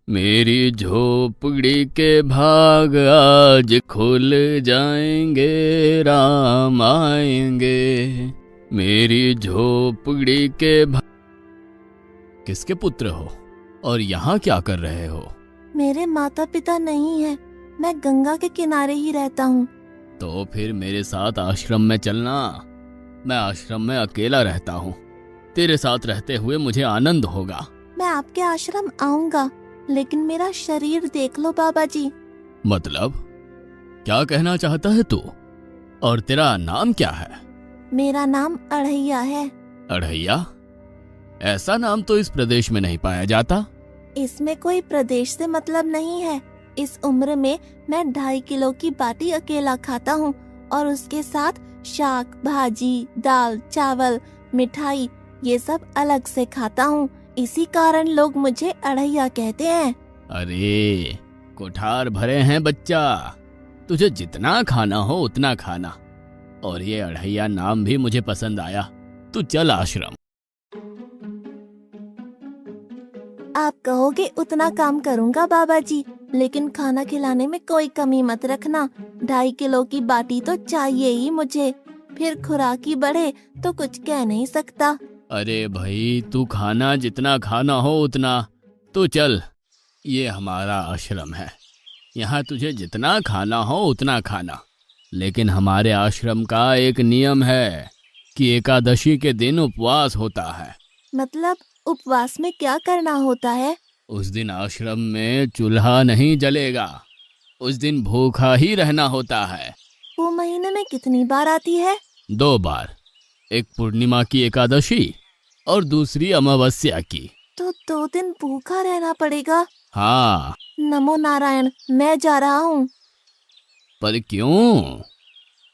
मेरी झोपड़ी के भाग आज खुल जाएंगे, राम आएंगे। मेरी झोपड़ी के भाग। किसके पुत्र हो और यहाँ क्या कर रहे हो? मेरे माता पिता नहीं है, मैं गंगा के किनारे ही रहता हूँ। तो फिर मेरे साथ आश्रम में चलना। मैं आश्रम में अकेला रहता हूँ, तेरे साथ रहते हुए मुझे आनंद होगा। मैं आपके आश्रम आऊंगा, लेकिन मेरा शरीर देख लो बाबा जी। मतलब क्या कहना चाहता है तू? और तेरा नाम क्या है? मेरा नाम अढ़ैया है। अढ़ैया? ऐसा नाम तो इस प्रदेश में नहीं पाया जाता। इसमें कोई प्रदेश से मतलब नहीं है। इस उम्र में मैं 2.5 किलो की बाटी अकेला खाता हूँ और उसके साथ शाक, भाजी, दाल, चावल, मिठाई ये सब अलग से खाता हूँ। इसी कारण लोग मुझे अढ़ैया कहते हैं। अरे कुठार भरे हैं बच्चा, तुझे जितना खाना हो उतना खाना। और ये अढ़ैया नाम भी मुझे पसंद आया। तू चल आश्रम। आप कहोगे उतना काम करूँगा बाबा जी, लेकिन खाना खिलाने में कोई कमी मत रखना। 2.5 किलो की बाटी तो चाहिए ही मुझे, फिर खुराकी बढ़े तो कुछ कह नहीं सकता। अरे भाई, तू खाना जितना खाना हो उतना। तू चल, ये हमारा आश्रम है, यहाँ तुझे जितना खाना हो उतना खाना। लेकिन हमारे आश्रम का एक नियम है कि एकादशी के दिन उपवास होता है। मतलब उपवास में क्या करना होता है? उस दिन आश्रम में चूल्हा नहीं जलेगा, उस दिन भूखा ही रहना होता है। वो महीने में कितनी बार आती है? 2 बार, एक पूर्णिमा की एकादशी और दूसरी अमावस्या की। तो 2 दिन भूखा रहना पड़ेगा। हाँ। नमो नारायण, मैं जा रहा हूँ। पर क्यों?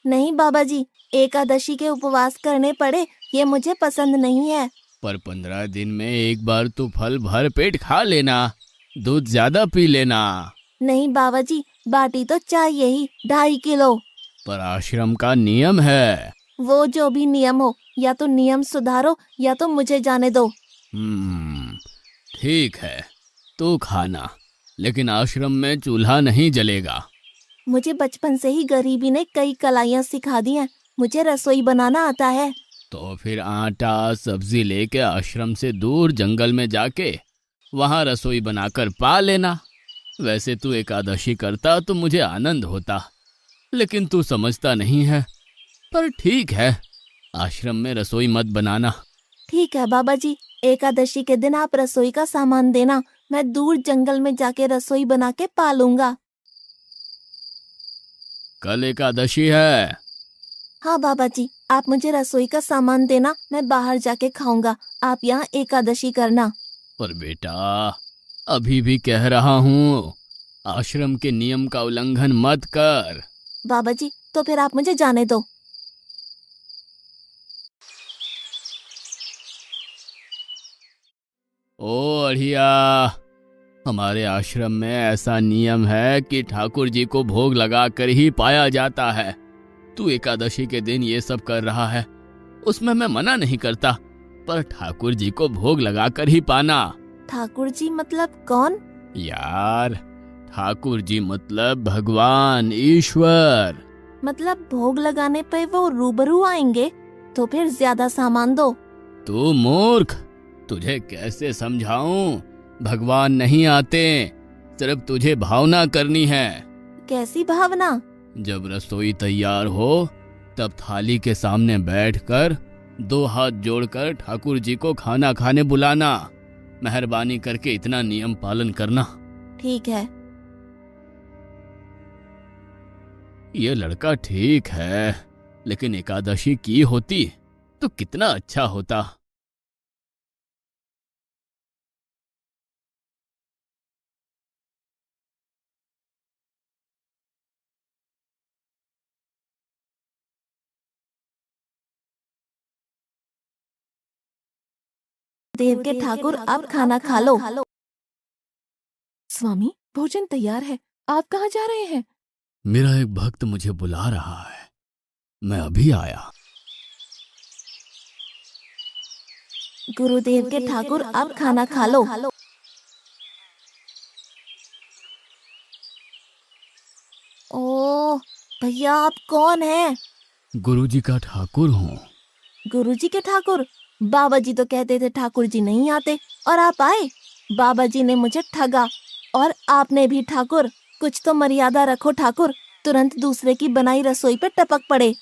नहीं बाबा जी, एकादशी के उपवास करने पड़े ये मुझे पसंद नहीं है। पर 15 दिन में एक बार तो फल भर पेट खा लेना, दूध ज्यादा पी लेना। नहीं बाबा जी, बाटी तो चाहिए ही 2.5 किलो। पर आश्रम का नियम है। वो जो भी नियम हो, या तो नियम सुधारो या तो मुझे जाने दो। ठीक है, तू खाना, लेकिन आश्रम में चूल्हा नहीं जलेगा। मुझे बचपन से ही गरीबी ने कई कलाइयाँ सिखा दी हैं। मुझे रसोई बनाना आता है। तो फिर आटा सब्जी लेके आश्रम से दूर जंगल में जाके वहां रसोई बनाकर पा लेना। वैसे तू एकादशी करता तो मुझे आनंद होता, लेकिन तू समझता नहीं है। पर ठीक है, आश्रम में रसोई मत बनाना। ठीक है बाबा जी, एकादशी के दिन आप रसोई का सामान देना, मैं दूर जंगल में जाके रसोई बना के पालूंगा। कल एकादशी है। हाँ बाबा जी, आप मुझे रसोई का सामान देना, मैं बाहर जाके खाऊंगा। आप यहाँ एकादशी करना। पर बेटा, अभी भी कह रहा हूँ, आश्रम के नियम का उल्लंघन मत कर। बाबा जी, तो फिर आप मुझे जाने दो। ओ अढ़िया, हमारे आश्रम में ऐसा नियम है कि ठाकुर जी को भोग लगा कर ही पाया जाता है। तू एकादशी के दिन ये सब कर रहा है, उसमें मैं मना नहीं करता, पर ठाकुर जी को भोग लगा कर ही पाना। ठाकुर जी मतलब कौन? यार, ठाकुर जी मतलब भगवान ईश्वर। मतलब भोग लगाने पे वो रूबरू आएंगे? तो फिर ज्यादा सामान दो। तू मूर्ख, तुझे कैसे समझाऊं? भगवान नहीं आते, सिर्फ तुझे भावना करनी है। कैसी भावना? जब रसोई तैयार हो तब थाली के सामने बैठकर 2 हाथ जोड़कर ठाकुर जी को खाना खाने बुलाना। मेहरबानी करके इतना नियम पालन करना। ठीक है। ये लड़का ठीक है, लेकिन एकादशी की होती तो कितना अच्छा होता। देव के ठाकुर, आप खाना खा लो। स्वामी, भोजन तैयार है, आप कहाँ जा रहे हैं? मेरा एक भक्त मुझे बुला रहा है, मैं अभी आया। गुरुदेव के ठाकुर, आप खाना खा लो। भैया आप कौन हैं? गुरुजी का ठाकुर हूँ। गुरुजी के ठाकुर? बाबा जी तो कहते थे ठाकुर जी नहीं आते और आप आए। बाबा जी ने मुझे ठगा और आपने भी ठाकुर। कुछ तो मर्यादा रखो ठाकुर, तुरंत दूसरे की बनाई रसोई पे टपक पड़े।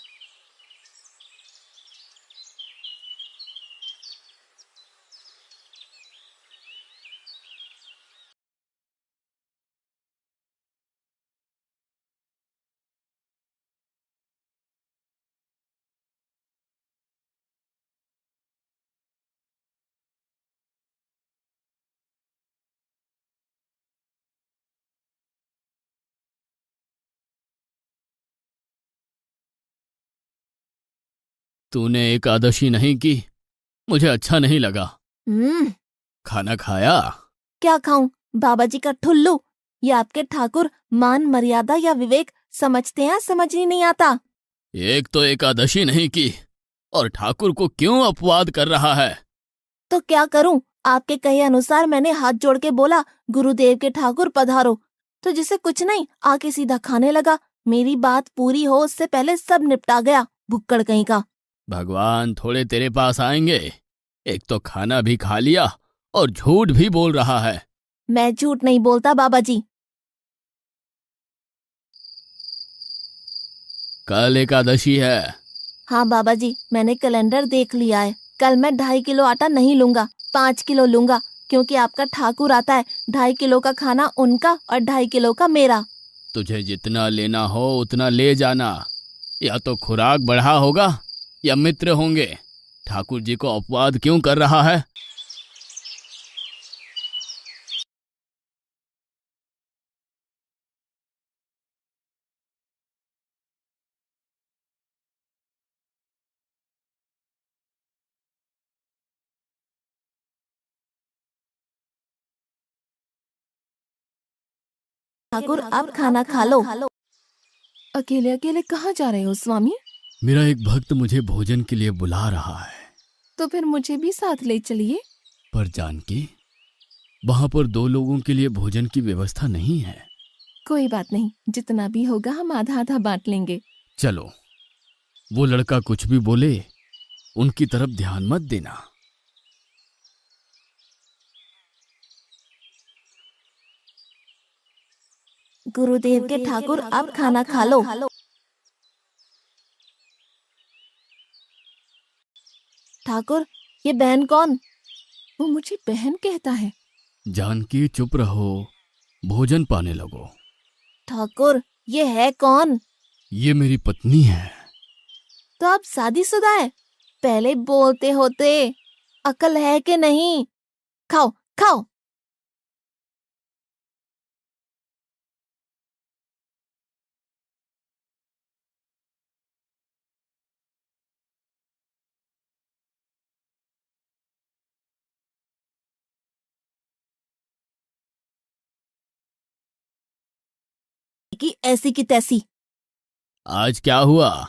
तूने एकादशी नहीं की, मुझे अच्छा नहीं लगा। हम्म। खाना खाया? क्या खाऊं? बाबा जी का ठुल्लू। ये आपके ठाकुर मान मर्यादा या विवेक समझते हैं, समझ ही नहीं आता। एक तो एकादशी नहीं की और ठाकुर को क्यों अपवाद कर रहा है? तो क्या करूं? आपके कहे अनुसार मैंने हाथ जोड़ के बोला गुरुदेव के ठाकुर पधारो, तो जिसे कुछ नहीं आके सीधा खाने लगा। मेरी बात पूरी हो उससे पहले सब निपटा गया, भुक्कड़ कहीं का। भगवान थोड़े तेरे पास आएंगे। एक तो खाना भी खा लिया और झूठ भी बोल रहा है। मैं झूठ नहीं बोलता बाबा जी। कल एकादशी है। हाँ बाबा जी, मैंने कैलेंडर देख लिया है। कल मैं 2.5 किलो आटा नहीं लूंगा, 5 किलो लूंगा, क्योंकि आपका ठाकुर आता है। 2.5 किलो का खाना उनका और 2.5 किलो का मेरा। तुझे जितना लेना हो उतना ले जाना। या तो खुराक बढ़ा होगा या मित्र होंगे। ठाकुर जी को अपवाद क्यों कर रहा है? ठाकुर आप खाना खा लो। अकेले अकेले कहाँ जा रहे हो स्वामी? मेरा एक भक्त मुझे भोजन के लिए बुला रहा है। तो फिर मुझे भी साथ ले चलिए। पर जानकी, वहां पर 2 लोगों के लिए भोजन की व्यवस्था नहीं है। कोई बात नहीं, जितना भी होगा हम आधा आधा बांट लेंगे। चलो, वो लड़का कुछ भी बोले उनकी तरफ ध्यान मत देना। गुरुदेव के ठाकुर आप खाना खा लो। ठाकुर, ये बहन कौन? वो मुझे बहन कहता है। जानकी चुप रहो, भोजन पाने लगो। ठाकुर, ये है कौन? ये मेरी पत्नी है। तो आप शादीशुदा है? पहले बोलते होते। अकल है कि नहीं? खाओ खाओ। कि ऐसी की तैसी। आज क्या हुआ?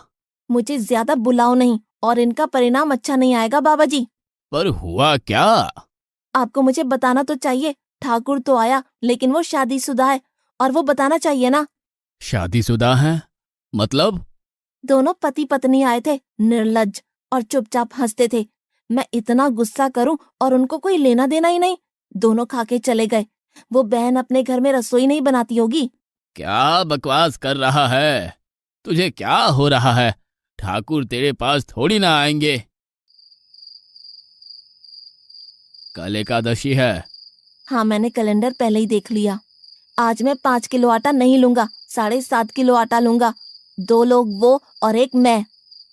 मुझे ज्यादा बुलाओ नहीं, और इनका परिणाम अच्छा नहीं आएगा बाबा जी। पर हुआ क्या? आपको मुझे बताना तो चाहिए। ठाकुर तो आया, लेकिन वो शादीशुदा है, और वो बताना चाहिए ना। शादीशुदा है? मतलब? दोनों पति पत्नी आए थे, निर्लज्ज, और चुपचाप हंसते थे। मैं इतना गुस्सा करूं और उनको कोई लेना देना ही नहीं। दोनों खा के चले गए। वो बहन अपने घर में रसोई नहीं बनाती होगी। क्या बकवास कर रहा है? तुझे क्या हो रहा है? ठाकुर तेरे पास थोड़ी ना आएंगे। कल एकादशी है। हाँ, मैंने कैलेंडर पहले ही देख लिया। आज मैं 5 किलो आटा नहीं लूंगा, 7.5 किलो आटा लूंगा। 2 लोग वो और एक मैं।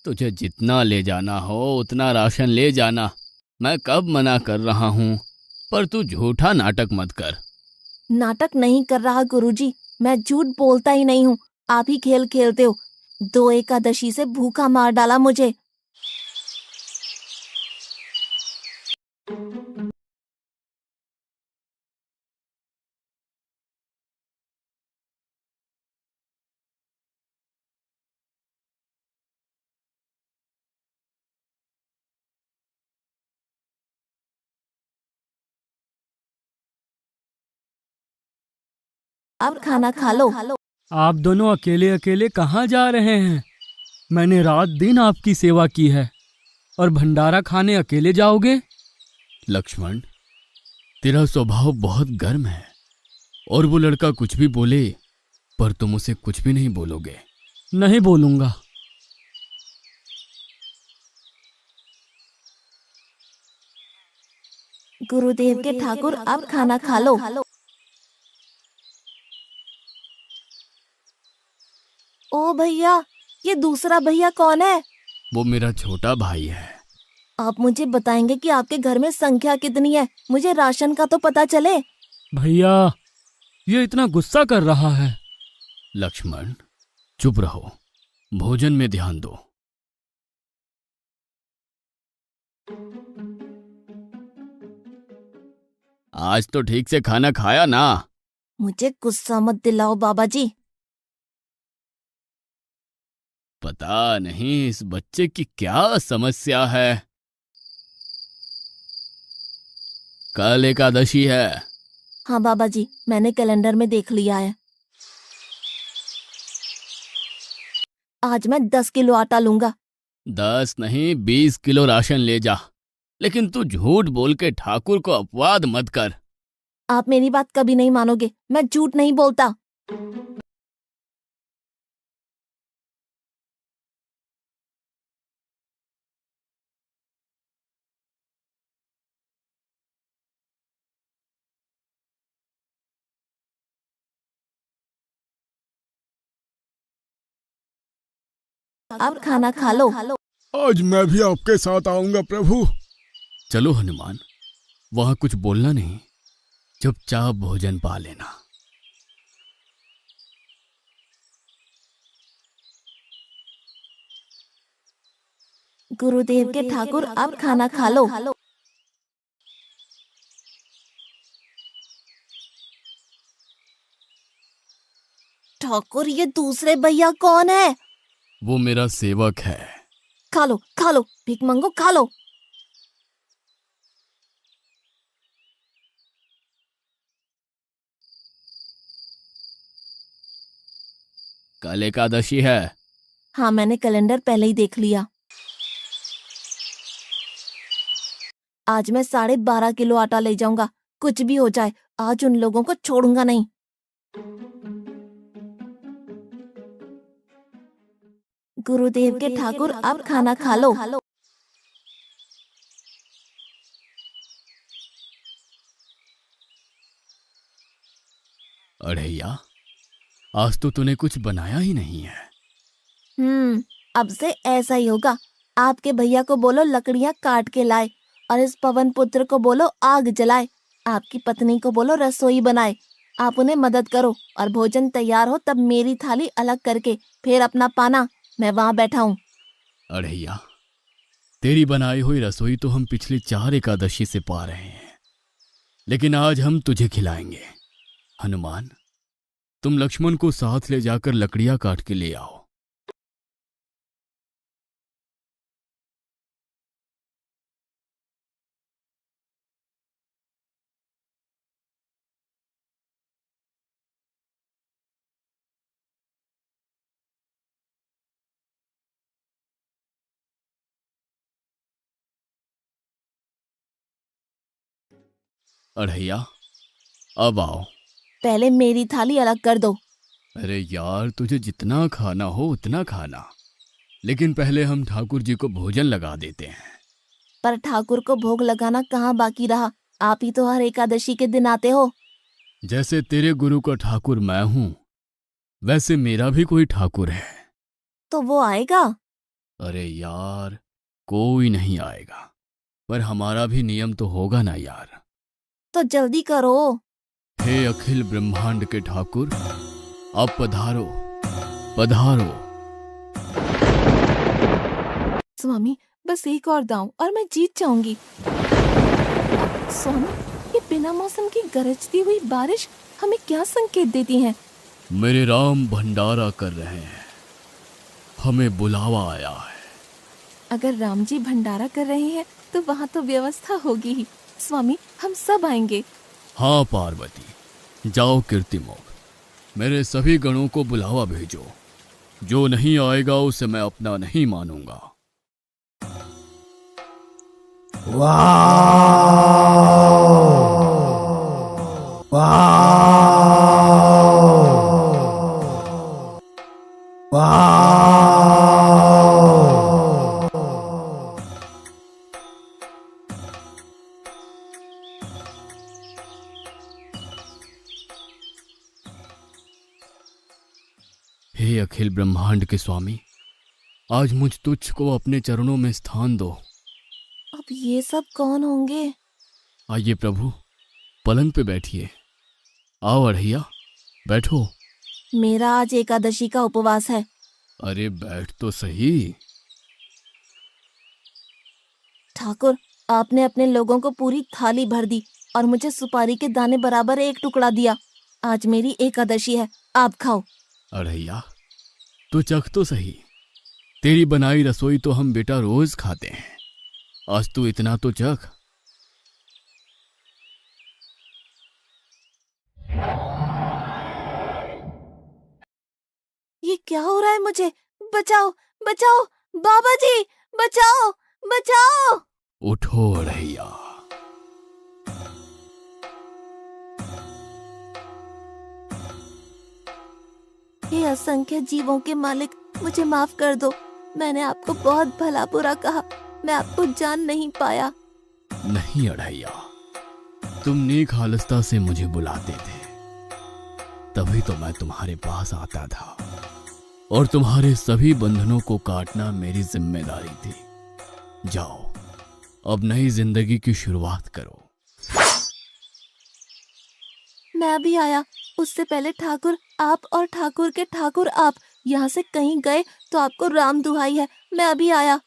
तुझे जितना ले जाना हो उतना राशन ले जाना। मैं कब मना कर रहा हूँ, पर तू झूठा नाटक मत कर। नाटक नहीं कर रहा गुरुजी, मैं झूठ बोलता ही नहीं हूँ। आप ही खेल खेलते हो। 2 एकादशी से भूखा मार डाला मुझे। अब खाना खा लो। आप दोनों अकेले अकेले कहाँ जा रहे हैं? मैंने रात दिन आपकी सेवा की है और भंडारा खाने अकेले जाओगे? लक्ष्मण, तेरा स्वभाव बहुत गर्म है और वो लड़का कुछ भी बोले पर तुम उसे कुछ भी नहीं बोलोगे। नहीं बोलूंगा। गुरुदेव के ठाकुर, अब खाना खा लो। ओ भैया, ये दूसरा भैया कौन है? वो मेरा छोटा भाई है। आप मुझे बताएंगे कि आपके घर में संख्या कितनी है? मुझे राशन का तो पता चले। भैया, ये इतना गुस्सा कर रहा है। लक्ष्मण, चुप रहो, भोजन में ध्यान दो। आज तो ठीक से खाना खाया ना? मुझे गुस्सा मत दिलाओ बाबा जी। पता नहीं इस बच्चे की क्या समस्या है। कल एकादशी है। हाँ बाबा जी, मैंने कैलेंडर में देख लिया है। आज मैं 10 किलो आटा लूंगा। 10 नहीं 20 किलो राशन ले जा, लेकिन तू झूठ बोल के ठाकुर को अपवाद मत कर। आप मेरी बात कभी नहीं मानोगे, मैं झूठ नहीं बोलता। अब खाना खा लो। आज मैं भी आपके साथ आऊंगा प्रभु। चलो हनुमान, वहां कुछ बोलना नहीं, चुपचाप भोजन पा लेना। गुरुदेव के ठाकुर, अब खाना खा लो। ठाकुर, ये दूसरे भैया कौन है? वो मेरा सेवक है। खा लो खा लो, भीख मंगो, खा लो। कल एकादशी है। हाँ, मैंने कैलेंडर पहले ही देख लिया। आज मैं 12.5 किलो आटा ले जाऊंगा। कुछ भी हो जाए, आज उन लोगों को छोड़ूंगा नहीं। गुरुदेव के ठाकुर, अब खाना खा लो। अढ़ैया, आज तो तूने कुछ बनाया ही नहीं है। अब से ऐसा ही होगा। आपके भैया को बोलो लकड़ियां काट के लाए और इस पवन पुत्र को बोलो आग जलाए। आपकी पत्नी को बोलो रसोई बनाए। आप उन्हें मदद करो और भोजन तैयार हो तब मेरी थाली अलग करके फिर अपना पाना, मैं वहां बैठा हूँ। अढ़ैया, तेरी बनाई हुई रसोई तो हम पिछली 4 एकादशी से पा रहे हैं, लेकिन आज हम तुझे खिलाएंगे। हनुमान, तुम लक्ष्मण को साथ ले जाकर लकड़ियां काट के ले आओ। अढ़ैया, अब आओ। पहले मेरी थाली अलग कर दो। अरे यार, तुझे जितना खाना हो उतना खाना, लेकिन पहले हम ठाकुर जी को भोजन लगा देते हैं। पर ठाकुर को भोग लगाना कहाँ बाकी रहा? आप ही तो हर एकादशी के दिन आते हो। जैसे तेरे गुरु का ठाकुर मैं हूं, वैसे मेरा भी कोई ठाकुर है। तो वो आएगा? अरे यार, कोई नहीं आएगा, पर हमारा भी नियम तो होगा ना यार। तो जल्दी करो। हे अखिल ब्रह्मांड के ठाकुर, अब पधारो पधारो। स्वामी, बस एक और दांव और मैं जीत जाऊंगी। स्वामी, ये बिना मौसम की गरजती हुई बारिश हमें क्या संकेत देती है? मेरे राम भंडारा कर रहे हैं, हमें बुलावा आया है। अगर राम जी भंडारा कर रहे हैं तो वहाँ तो व्यवस्था होगी ही। स्वामी, हम सब आएंगे। हाँ पार्वती, जाओ कीर्तिमोग, मेरे सभी गणों को बुलावा भेजो। जो नहीं आएगा उसे मैं अपना नहीं मानूंगा। हे अखिल ब्रह्मांड के स्वामी, आज मुझ तुच्छ को अपने चरणों में स्थान दो। अब ये सब कौन होंगे? आइए प्रभु, पलंग पे बैठिए। आओ अढ़ैया, बैठो। मेरा आज एकादशी का उपवास है। अरे बैठ तो सही। ठाकुर, आपने अपने लोगों को पूरी थाली भर दी और मुझे सुपारी के दाने बराबर एक टुकड़ा दिया। आज मेरी एकादशी है, आप खाओ। अढ़ैया, तू चख तो सही। तेरी बनाई रसोई तो हम बेटा रोज खाते हैं, आज तू इतना तो चख। ये क्या हो रहा है मुझे? बचाओ बचाओ, बाबा जी बचाओ बचाओ। उठो अढ़ैया। हे असंख्य जीवों के मालिक, मुझे माफ कर दो। मैंने आपको बहुत भला बुरा कहा, मैं आपको जान नहीं पाया। नहीं अढ़ैया, तुम नेक हालस्ता से मुझे बुलाते थे, तभी तो मैं तुम्हारे पास आता था, और तुम्हारे सभी बंधनों को काटना मेरी जिम्मेदारी थी। जाओ, अब नई जिंदगी की शुरुआत करो। मैं अभी आया। उससे पहले ठाकुर आप और ठाकुर के ठाकुर आप यहाँ से कहीं गए तो आपको राम दुहाई है, मैं अभी आया।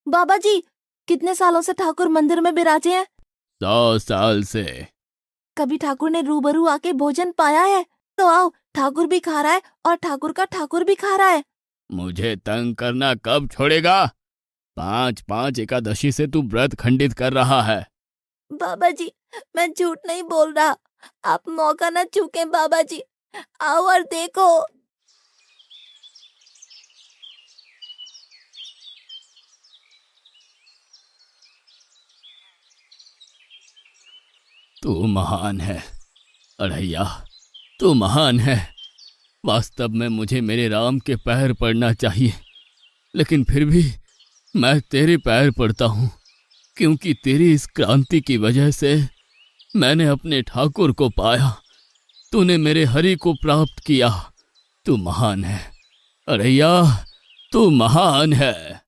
बाबा जी, कितने सालों से ठाकुर मंदिर में बिराजे हैं? 100 साल से। कभी ठाकुर ने रूबरू आके भोजन पाया है? तो आओ, ठाकुर भी खा रहा है और ठाकुर का ठाकुर भी खा रहा है। मुझे तंग करना कब छोड़ेगा? 5-5 एकादशी से तू व्रत खंडित कर रहा है। बाबा जी, मैं झूठ नहीं बोल रहा, आप मौका न चूकें बाबा जी, आओ और देखो। तू महान है अढ़ैया, तू महान है। वास्तव में मुझे मेरे राम के पैर पड़ना चाहिए, लेकिन फिर भी मैं तेरे पैर पड़ता हूँ, क्योंकि तेरी इस क्रांति की वजह से मैंने अपने ठाकुर को पाया। तूने मेरे हरि को प्राप्त किया। तू महान है अढ़ैया, तू महान है।